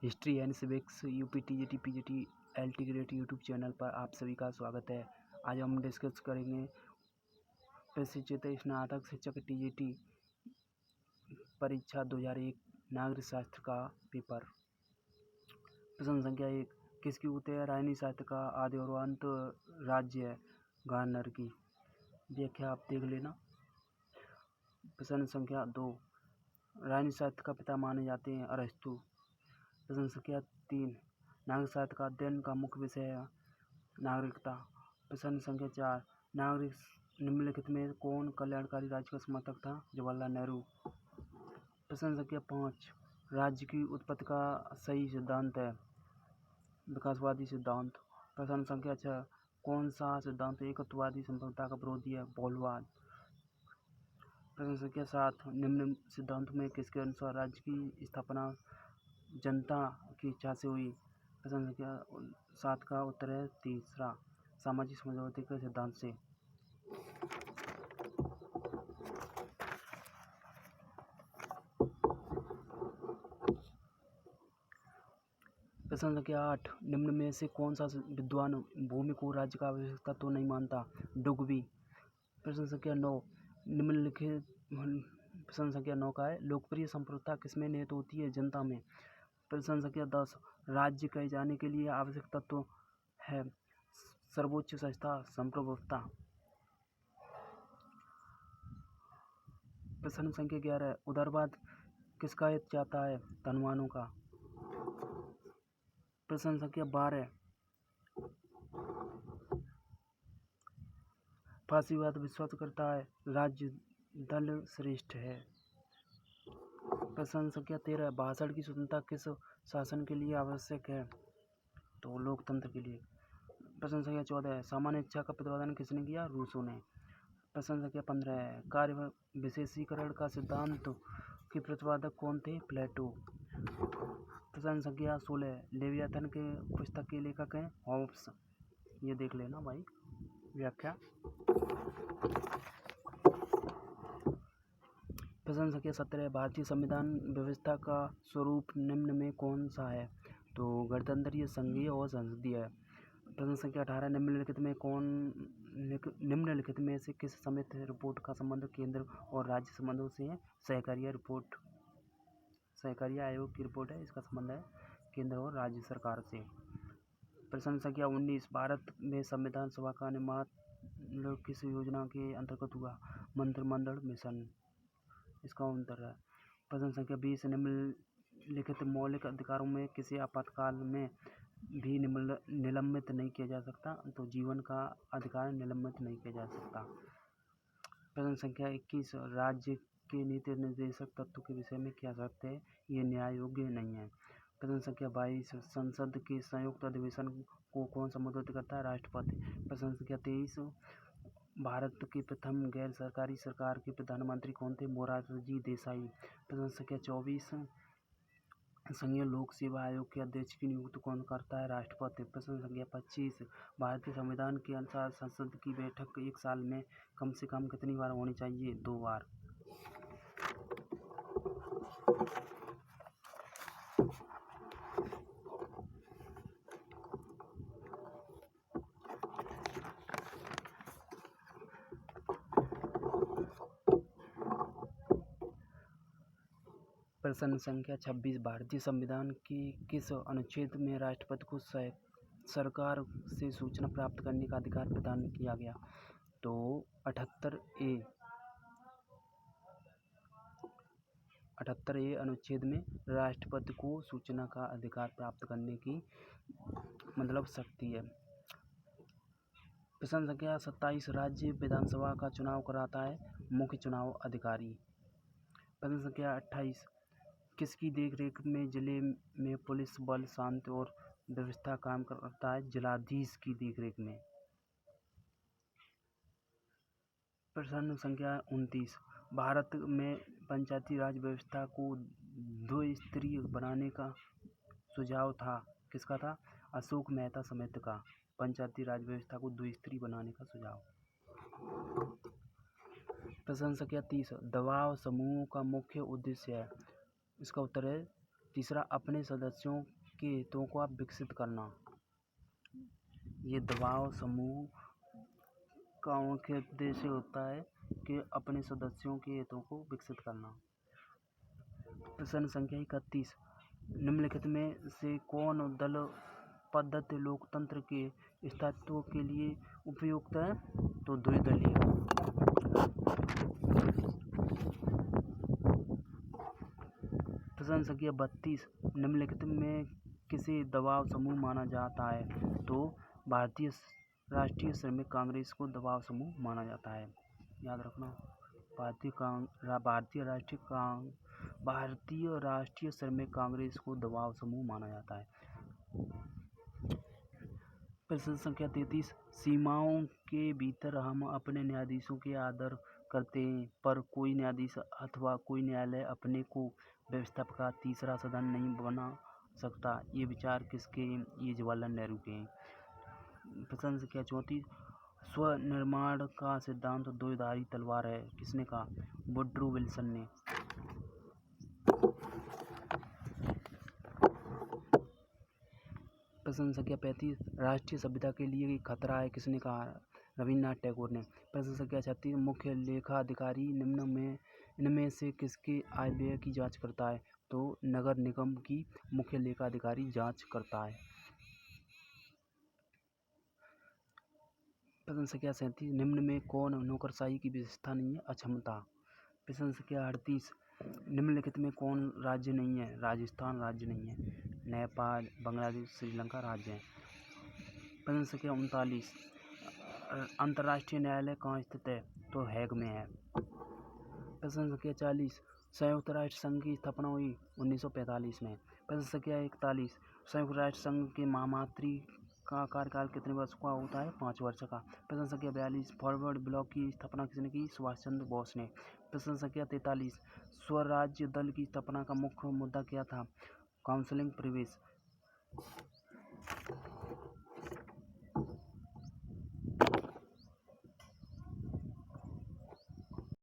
History and civics UP TGT PGT LT grade YouTube channel पर आप सभी का स्वागत है। आज हम डिस्कस करेंगे प्रशिक्षित स्नातक शिक्षक टीजीटी परीक्षा 2001 नागरिक शास्त्र का पेपर। प्रश्न संख्या 1, किसकी उत्तर है राजनीति शास्त्र का आदि और अंत राज्य है गार्नर की। व्याख्या आप देख लेना। प्रश्न संख्या 2, राजनीति शास्त्र का पिता माने जाते हैं अरस्तु। प्रश्न संख्या 3, नागरिक शास्त्र का अध्ययन का मुख्य विषय है नागरिकता। प्रश्न संख्या 4, नागरिक निम्नलिखित में कौन कल्याणकारी राज्य का समर्थक था? जवाहरलाल नेहरू। प्रश्न संख्या 5, राज्य की उत्पत्ति का सही सिद्धांत है विकासवादी सिद्धांत। प्रश्न संख्या 6, कौन सा सिद्धांत एकत्ववादी संप्रभुता का विरोधी है? बहुलवाद। प्रश्न संख्या 7, निम्न सिद्धांत में किसके अनुसार राज्य की स्थापना जनता की इच्छा से हुई? प्रश्न संख्या 7 का उत्तर है तीसरा, सामाजिक समझौते के सिद्धांत से। प्रश्न संख्या 8, निम्न में से कौन सा विद्वान भूमि को राज्य का आवश्यक तत्व नहीं मानता? डुगवी। प्रश्न संख्या 9, निम्नलिखित प्रश्न संख्या 9 का है लोकप्रिय संप्रभुता किसमें निहित होती है? जनता में। प्रश्न संख्या 10, राज्य कहे जाने के लिए आवश्यक तत्व है सर्वोच्च संस्था संप्रभुता। प्रश्न संख्या 11, उदारवाद किसका हित चाहता है? धनवानों का। प्रश्न संख्या 12, फासीवाद विश्वास करता है राज्य दल श्रेष्ठ है। प्रश्न संख्या 13, भाषण की स्वतंत्रता किस शासन के लिए आवश्यक है? तो लोकतंत्र के लिए। प्रश्न संख्या 14, सामान्य इच्छा का प्रतिपादन किसने किया? रूसो ने। प्रश्न संख्या 15, कार्य विशेषीकरण का सिद्धांत के प्रतिपादक कौन थे? प्लेटो। प्रश्न संख्या 16, लेवियाथन के पुस्तक के लेखक हैं हॉब्स। ये देख लेना भाई व्याख्या। प्रश्न संख्या 17, भारतीय संविधान व्यवस्था का स्वरूप निम्न में कौन सा है? तो गणतंत्रीय, संघीय और संसदीय है। प्रश्न संख्या 18, निम्नलिखित में से किस समिति रिपोर्ट का संबंध केंद्र और राज्य संबंधों से है? सहकारिता आयोग की रिपोर्ट है, इसका संबंध है केंद्र और राज्य सरकार से। प्रश्न संख्या 19, भारत में संविधान सभा का निर्माण किस योजना के अंतर्गत हुआ? मंत्रिमंडल मिशन, इसका उत्तर है। प्रश्न संख्या 20, निम्नलिखित मौलिक अधिकारों में किसी आपातकाल में भी निलंबित नहीं किया जा सकता? तो जीवन का अधिकार निलंबित नहीं किया जा सकता। प्रश्न संख्या 21, राज्य के नीति निर्देशक तत्व के विषय में क्या शर्त है? ये न्याय योग्य नहीं है। प्रश्न संख्या 22, संसद के संयुक्त अधिवेशन को कौन संबोधित करता है? राष्ट्रपति। प्रश्न संख्या 23, भारत के प्रथम गैर सरकारी सरकार के प्रधानमंत्री कौन थे? मोरारजी देसाई। प्रश्न संख्या 24, संघीय लोक सेवा आयोग के अध्यक्ष की नियुक्ति कौन करता है? राष्ट्रपति। प्रश्न संख्या 25, भारतीय संविधान के अनुसार संसद की बैठक एक साल में कम से कम कितनी बार होनी चाहिए? 2 बार। प्रश्न संख्या 26, भारतीय संविधान के किस अनुच्छेद में राष्ट्रपति को सरकार से सूचना प्राप्त करने का अधिकार प्रदान किया गया? तो 78A अनुच्छेद में राष्ट्रपति को सूचना का अधिकार प्राप्त करने की शक्ति है। प्रश्न संख्या 27, राज्य विधानसभा का चुनाव कराता है मुख्य चुनाव अधिकारी। प्रश्न संख्या 28, किसकी देखरेख में जिले में पुलिस बल शांति और व्यवस्था काम करता है? जिलाधीश की देखरेख में। प्रश्न संख्या 29, भारत में पंचायती राज व्यवस्था को द्विस्तरीय बनाने का सुझाव किसका था? अशोक मेहता समिति का। पंचायती राज व्यवस्था को द्विस्तरीय बनाने का सुझाव। प्रश्न संख्या 30, दबाव समूह का मुख्य उद्देश्य है? इसका उत्तर है तीसरा, अपने सदस्यों के हितों को विकसित करना। ये दबाव समूह का मुख्य उद्देश्य होता है कि अपने सदस्यों के हितों को विकसित करना। प्रश्न संख्या 31, निम्नलिखित में से कौन दल पद्धति लोकतंत्र के स्थायित्व के लिए उपयुक्त है? तो द्विदलीय। प्रश्न संख्या 32, निम्नलिखित में किसे दबाव समूह माना जाता है? तो भारतीय राष्ट्रीय श्रमिक कांग्रेस को दबाव समूह माना जाता है। याद रखना, भारतीय राष्ट्रीय श्रमिक कांग्रेस को दबाव समूह माना जाता है। प्रश्न संख्या 33, सीमाओं के भीतर हम अपने न्यायाधीशों के आदर करते हैं, पर कोई न्यायाधीश अथवा कोई न्यायालय अपने को व्यवस्था का तीसरा सदन नहीं बना सकता। ये विचार किसके हैं? ये जवाहरलाल नेहरू के हैं। प्रश्न संख्या 34, स्वनिर्माण का सिद्धांत द्विधारी तलवार है, किसने कहा? वुडरो विल्सन ने। प्रश्न संख्या 35, राष्ट्रीय सभ्यता के लिए खतरा है, किसने कहा? रविन्द्रनाथ टैगोर ने। प्रश्न संख्या 36, मुख्य लेखा अधिकारी इनमें से किसके आय व्यय की जांच करता है? तो नगर निगम की मुख्य लेखा अधिकारी जांच करता है। प्रश्न संख्या 37, निम्न में कौन नौकरशाही की विशेषता नहीं है? अक्षमता। प्रश्न संख्या 38, निम्नलिखित में कौन राज्य नहीं है? राजस्थान राज्य नहीं है। नेपाल, बांग्लादेश, श्रीलंका राज्य हैं। प्रश्न संख्या 39, अंतर्राष्ट्रीय न्यायालय कहाँ स्थित है? तो हैग में है। प्रश्न संख्या 40, संयुक्त राष्ट्र संघ की स्थापना हुई 1945 में। प्रश्न संख्या 41, संयुक्त राष्ट्र संघ के महामंत्री का कार्यकाल कितने वर्ष का होता है? 5 वर्ष का। प्रश्न संख्या 42, फॉरवर्ड ब्लॉक की स्थापना किसने की? सुभाष चंद्र बोस ने। प्रश्न संख्या 43, स्वराज्य दल की स्थापना का मुख्य मुद्दा क्या था? काउंसिलिंग प्रवेश।